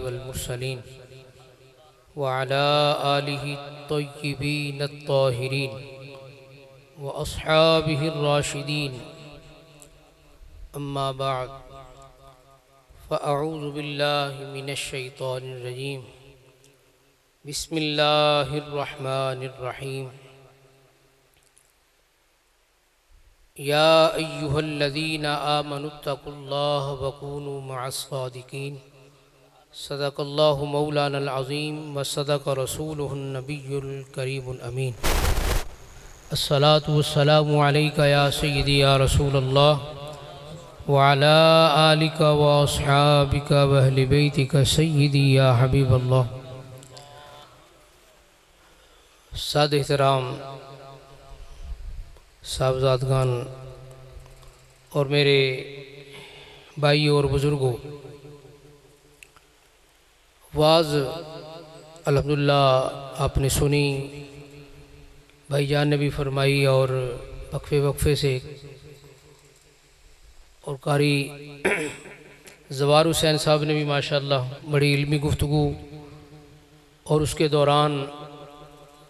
वल मुरसलीन व अला आलिहि तय्यिबीन अत्ताहिरीन व अस्हाबिहि राशिदीन अम्मा बाद फ़अऊज़ु बिल्लाहि मिनश शैतानिर रजीम बिस्मिल्लाहिर रहमानिर रहीम या अय्युहल्लज़ीना आमनुत्तक़ुल्लाह वकूनू मअस्सादिक़ीन सदक़ल्लाहु मौलानल अज़ीम व सदक़ रसूलुहुन नबियुल करीमुल अमीन। अस्सलातु वस्सलामु अलैका या सय्यदी या रसूलल्लाह व अला आलिका व अस्हाबिका व अहलि बैतिका सय्यदी या हबीबल्लाह। साद एहतराम साहबजादगान और मेरे भाई और बुज़ुर्गों, वाज़ अल्हम्दुलिल्लाह आपने सुनी, भाईजान ने भी फरमाई और वक्फे वक्फे से और कारी ज़वार हुसैन साहब ने भी माशाअल्लाह बड़ी इल्मी गुफ्तगू और उसके दौरान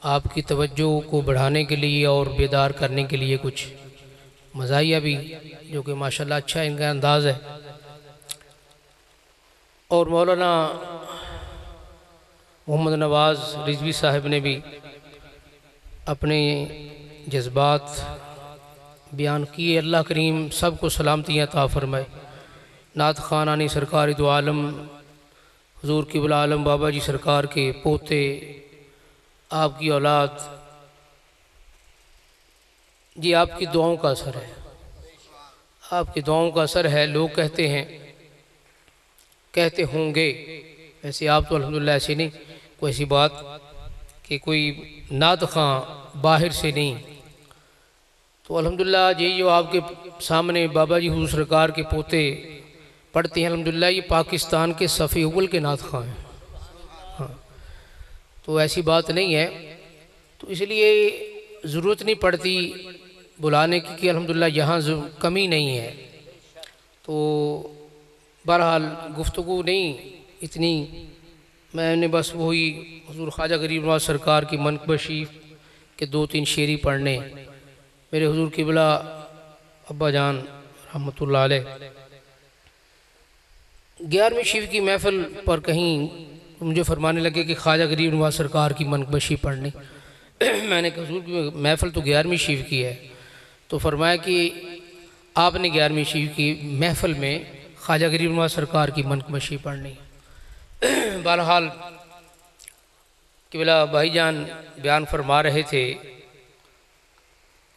आपकी तवज्जो को बढ़ाने के लिए और बेदार करने के लिए कुछ मज़ाहिया भी, जो कि माशाअल्लाह अच्छा इनका अंदाज़ है। और मौलाना मोहम्मद नवाज़ रिजवी साहब ने भी अपने जज्बात बयान किए। अल्लाह करीम सब को सलामतियाँ अता फरमाए। नात ख़ानानी सरकार दो आलम हुज़ूर क़िबला आलम बाबा जी सरकार के पोते, आपकी औलाद जी, आपकी दुआओं का असर है, आपकी दुआओं का असर है। लोग कहते हैं, कहते होंगे, ऐसे आप तो अल्हम्दुलिल्लाह ऐसी नहीं कोई ऐसी बात कि कोई नात ख़ां बाहर से नहीं, तो अल्हम्दुलिल्लाह ये जो आपके सामने बाबा जी हुज़ूर सरकार के पोते पढ़ते हैं, अल्हम्दुलिल्लाह ये पाकिस्तान के सफ़े अव्वल के नात ख़ां हैं। हाँ, तो ऐसी बात नहीं है, तो इसलिए ज़रूरत नहीं पड़ती बुलाने की कि अल्हम्दुलिल्लाह यहाँ कमी नहीं है। तो बहरहाल गुफ्तगू नहीं इतनी, मैंने बस वही हुज़ूर ख्वाजा गरीब नवाज़ सरकार की मनक़ब शरीफ के 2-3 शेरी पढ़ने, मेरे हुज़ूर क़िबला अब्बा जान रहमतुल्लाह अलैह 11वीं शरीफ की महफ़िल पर कहीं मुझे फरमाने लगे कि ख्वाजा गरीब नवाज़ सरकार की मनक़ब शरीफ पढ़नी। मैंने कहा हुज़ूर की महफ़िल तो 11वीं शरीफ की है, तो फरमाया कि आपने 11वीं शरीफ की महफ़िल में ख्वाजा गरीब नवाज़ सरकार की मनक़ब शरीफ पढ़नी। बहरहाल क़िबला भाईजान बयान फरमा रहे थे,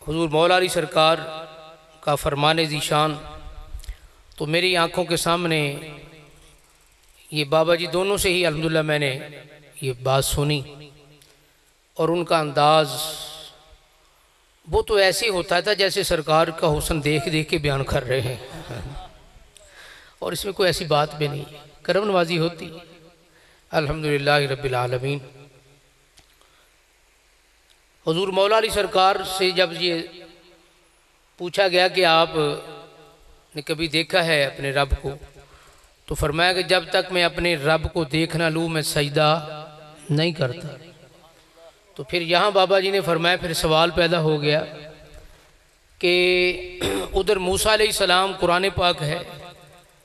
हुज़ूर मौला अली सरकार का फरमाने ज़ीशान, तो मेरी आँखों के सामने ये बाबा जी दोनों से ही अल्हम्दुलिल्लाह मैंने ये बात सुनी, और उनका अंदाज़ वो तो ऐसे ही होता था जैसे सरकार का हुस्न देख देख के बयान कर रहे हैं, और इसमें कोई ऐसी बात भी नहीं, करम नवाजी होती। अल्हम्दुलिल्लाह रब्बिल आलमीन। हुज़ूर मौला अली सरकार से जब ये पूछा गया कि आपने कभी देखा है अपने रब को, तो फरमाया कि जब तक मैं अपने रब को देख ना लूँ मैं सजदा नहीं करता। तो फिर यहाँ बाबा जी ने फरमाया, फिर सवाल पैदा हो गया कि उधर मूसा अलैहिस्सलाम कुरान पाक है,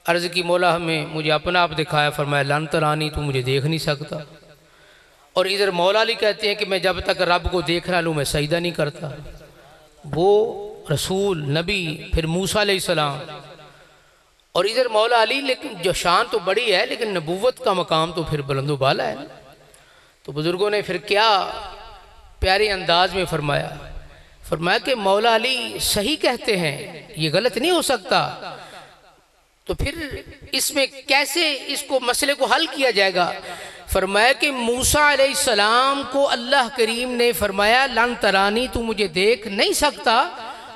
अर्ज़ की मौला हमें मुझे अपना आप दिखाया, फरमाया लन तरानी, तू मुझे देख नहीं सकता। और इधर मौला अली कहते हैं कि मैं जब तक रब को देख ना लूँ मैं सजदा नहीं करता। वो रसूल नबी, फिर मूसा अलैहिस्सलाम, और इधर मौला अली, लेकिन जो शान तो बड़ी है लेकिन नबूवत का मकाम तो फिर बुलंदो बाला है। तो बुज़ुर्गों ने फिर क्या प्यारे अंदाज में फरमाया, फरमाया कि मौला अली सही कहते हैं, ये गलत नहीं हो सकता। तो फिर इसमें कैसे इसको मसले को हल किया जाएगा? फरमाया कि मूसा अलैहिस्सलाम को अल्लाह करीम ने फरमाया लन तरानी, तू मुझे देख नहीं सकता,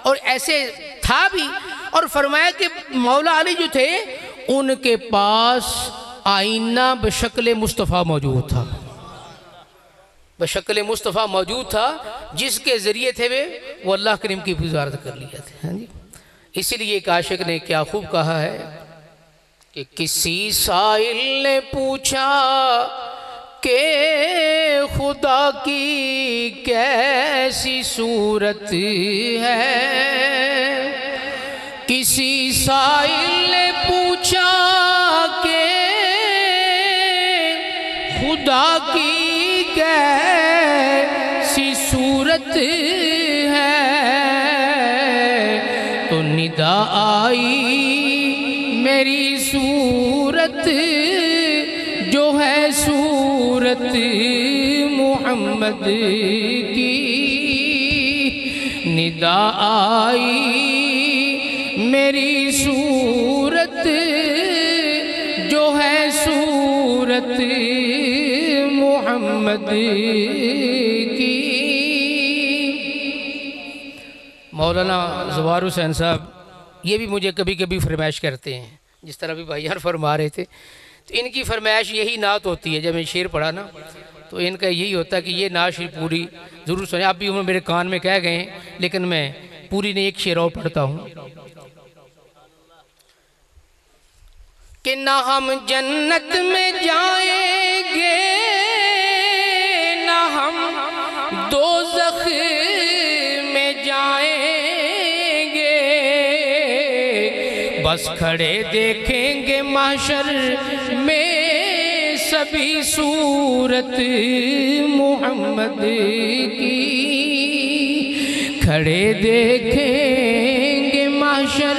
और ऐसे था भी। और फरमाया कि मौला अली जो थे उनके पास आईना बशक्ल मुस्तफ़ा मौजूद था, बशक्ल मुस्तफ़ा मौजूद था, जिसके ज़रिए थे वो अल्लाह करीम की वज़ारत कर लिया थे। हाँ जी, इसीलिए एक आशिक ने क्या खूब कहा है कि किसी साइल ने पूछा कि खुदा की कैसी सूरत है। किसी साइल ने पूछा कि खुदा की कैसी सूरत है, तो निदा आई मेरी सूरत जो है सूरत मोहम्मद की। निदा आई मेरी सूरत जो है सूरत मोहम्मद की। मौलाना ज़वार हुसैन साहब ये भी मुझे कभी कभी फरमाइश करते हैं, जिस तरह भी भाईयार फरमा रहे थे, तो इनकी फरमाइश यही नात होती है। जब मैं शेर पढ़ा ना तो इनका यही होता है कि ये नात शेर पूरी ज़रूर सुने। आप भी उन्होंने मेरे कान में कह गए हैं, लेकिन मैं पूरी नहीं एक शेर और पढ़ता हूँ कि ना हम जन्नत में जाएंगे ना हम दोज़ख में जाएंगे, बस खड़े देखेंगे महशर में सभी सूरत मोहम्मद की। खड़े देखेंगे महशर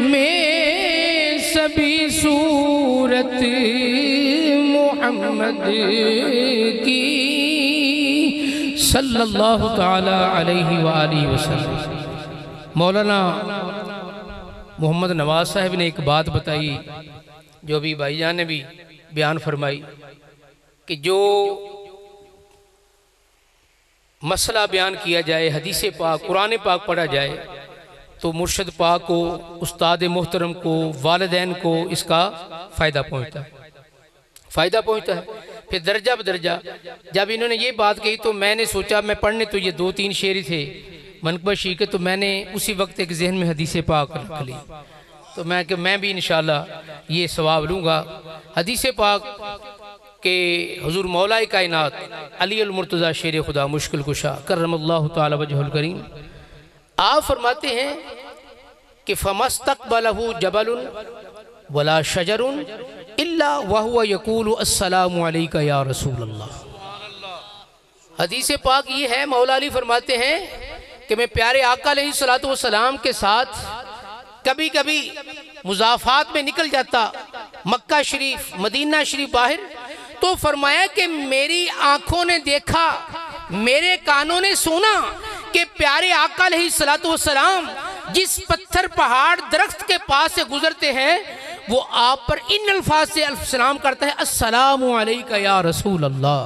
में सभी सूरत मोहम्मद की सल्लल्लाहु ताला अलैहि व आलिहि वसल्लम। मौलाना मोहम्मद नवाज साहब ने एक बात बताई जो अभी भाईजान ने भी बयान फरमाई कि जो मसला बयान किया जाए, हदीस पाक कुरान पाक पढ़ा जाए, तो मुर्शद पाक को, उस्ताद मोहतरम को, वालिदैन को इसका फ़ायदा पहुँचता है, फ़ायदा पहुँचता है। फिर दर्जा बदर्जा जब इन्होंने ये बात कही तो मैंने सोचा, मैं पढ़ने तो ये 2-3 शेर ही थे मनकबत शी के, तो मैंने उसी वक्त एक जहन में हदीस पाक रख ली। तो मैं भी इंशाअल्लाह ये सवाब लूँगा। हदीस पाक के हुजूर मौलाए कायनात अली अल मुर्तज़ा शेर खुदा मुश्किल कुशा करमल्लाहु ताला वजहुल करीम आप फरमाते हैं कि फमस्तक़बलहु जबलुन वला शजरुन इल्ला वहुवा यक़ूलु अस्सलामु अलैका या रसूलल्लाह। हदीस पाक ये है, मौला अली फरमाते हैं कि मैं प्यारे आका अलैहिस्सलातु वस्सलाम के साथ कभी कभी मुज़ाफ़ात में निकल जाता, मक्का शरीफ मदीना शरीफ बाहर, तो फरमाया कि मेरी आंखों ने देखा, मेरे कानों ने सुना कि प्यारे आका अलैहिस्सलातु वस्सलाम जिस पत्थर पहाड़ दरख्त के पास से गुजरते हैं वो आप पर इन अल्फाज से सलाम करता है, अस्सलामु अलैका या रसूल अल्लाह,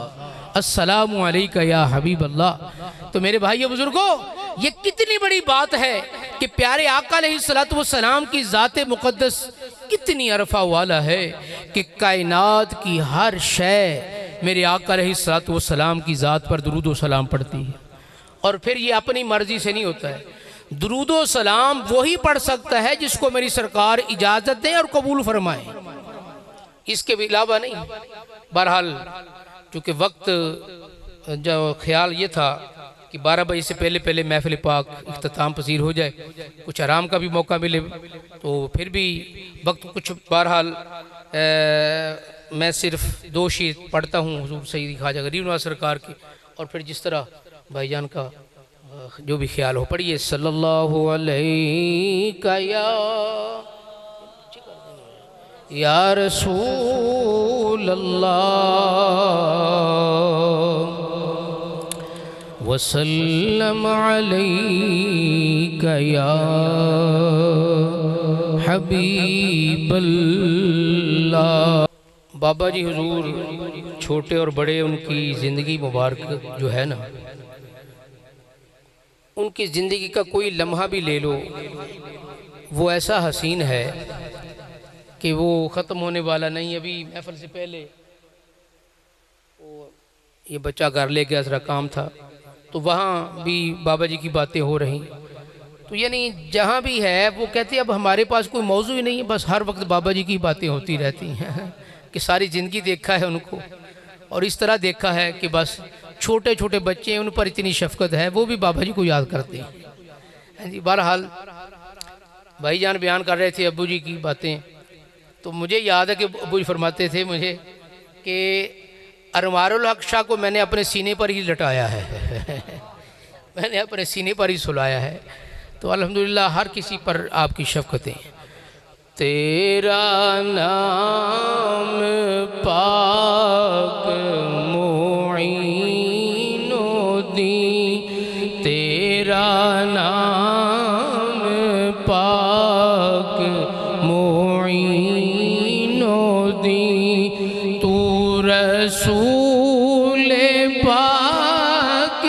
अस्सलामु अलैका या हबीब अल्लाह। तो मेरे भाइयों बुजुर्गों, ये कितनी बड़ी बात है कि प्यारे आका अलैहिस्सलातु वस्सलाम की ज़ात मुक़द्दस कितनी अरफा वाला है कि कायनात की हर शय मेरे आका अलैहिस्सलातु वस्सलाम की ज़ात पर दुरूद व सलाम पढ़ती है। और फिर ये अपनी मर्जी से नहीं होता है, दुरूद व सलाम वही पढ़ सकता है जिसको मेरी सरकार इजाज़त दे और कबूल फरमाए, इसके अलावा नहीं। बहरहाल चूँकि वक्त जो ख्याल ये था कि 12 बजे से पहले पहले महफिल पाक इख्तिताम पसीर हो जाए, कुछ आराम का भी मौका मिले, तो फिर भी वक्त कुछ। बहरहाल मैं सिर्फ 2 शेर पढ़ता हूँ हुज़ूर सैयदी ख्वाजा गरीब नवाज़ सरकार की, और फिर जिस तरह भाईजान का जो भी ख्याल हो पढ़िए। सल्लल्लाहु अलैका या रसूल अल्लाह वसल्लम अलैका या हबीब अल्लाह। बाबा जी हुजूर छोटे और बड़े, उनकी ज़िंदगी मुबारक जो है ना, उनकी ज़िंदगी का कोई लम्हा भी ले लो वो ऐसा हसीन है कि वो ख़त्म होने वाला नहीं। अभी महफिल से पहले वो ये बच्चा घर ले गया, जरा काम था, तो वहाँ भी बाबा जी की बातें हो रही, तो यानी जहाँ भी है वो कहते हैं अब हमारे पास कोई मौजू ही नहीं है, बस हर वक्त बाबा जी की बातें होती रहती हैं कि सारी ज़िंदगी देखा है उनको और इस तरह देखा है कि बस छोटे छोटे बच्चे हैं उन पर इतनी शफकत है, वो भी बाबा जी को याद करते हैं जी। बहरहाल भाईजान बयान कर रहे थे अब्बू जी की बातें, तो मुझे याद है कि अब्बू जी फरमाते थे मुझे कि अरमारुल हक शाह को मैंने अपने सीने पर ही लटाया है मैंने अपने सीने पर ही सुलाया है। तो अल्हम्दुलिल्लाह हर किसी पर आपकी शफ़क़तें। तेरा नाम पाक मुईनुद्दीन, तेरा नाम पाक मुईनुद्दीन, तू रसूल पाक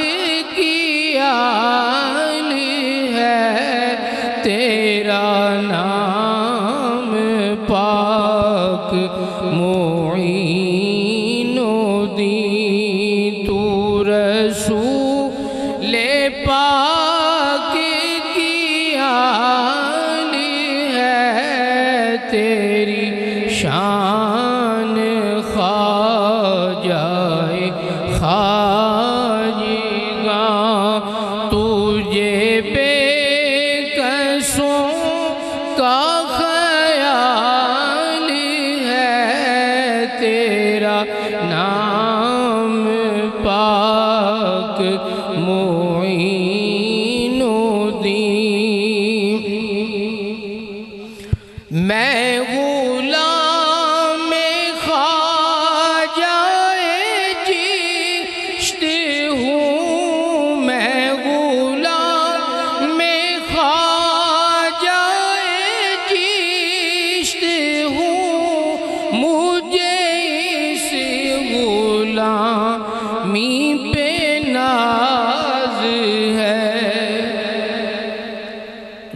की आल है, तेरा नाम पाक मुईनुद्दीन, तू रसूल पाक की आल है, तेरी शान ख्वाजाए खाजिगा, तुझे बेकसों का ख्याल है, तेरा नाम पाक मुईनुद्दीन। मैं गुलाम ख्वाजाए चिश्त हूँ, मैं गुलाम ख्वाजाए चिश्त हूँ, मुझे इस गुलामी पे नाज है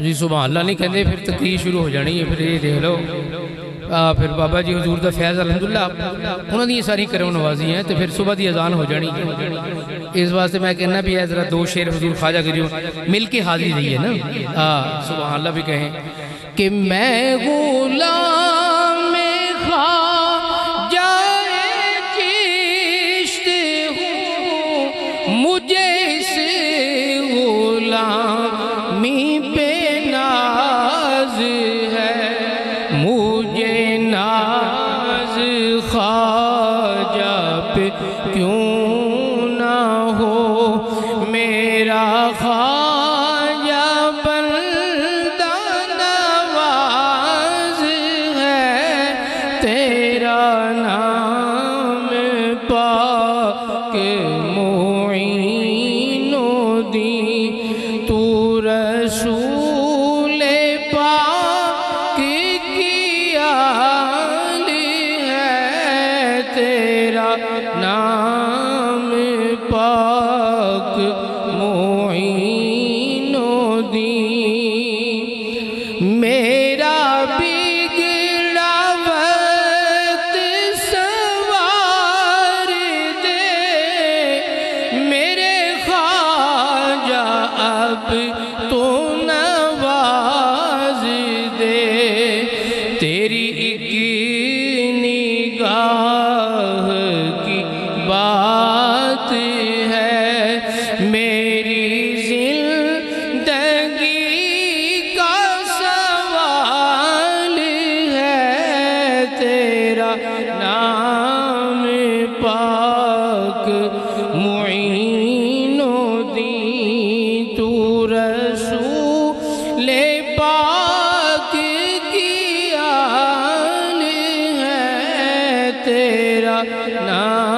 जी। सुभान अल्लाह नहीं कहते फिर तकरीर शुरू हो जानी है। फिर ये देख लो फिर बाबा जी हजूर का फैज़ अल्हम्दुलिल्लाह उन्होंने सारी करम नवाजी हैं, तो फिर सुबह की अजान हो जानी है। इस वास्ते मैं कहना भी है ज़रा दो शेर हजूर ख्वाजा करियो मिल के हाजिरी रही है ना। सुभान अल्लाह भी कहें कि मैं गुलाम ख्वाजाए चिश्त हूँ, मुझे इस गुलामी पे नाज है, मुझे नाज ख्वाजा पे क्यों ना हो, मेरा ख्वाजा बंदा नवाज है, तेरा नाम पाक मुईनुद्दीन, तू रसूल पाक की आल है, तेरा नाम पाक मुईनुद्दीन। मेरा बिगड़ा वक्त संवार दे, मेरे ख्वाजा अब तो नवाज दे, तेरी एक निगाह की बात है, मेरी जिंदगी का सवाल है, तेरा नाम पाक मुईनुद्दीन, तू रसूल पाक की आल है, तेरा नाम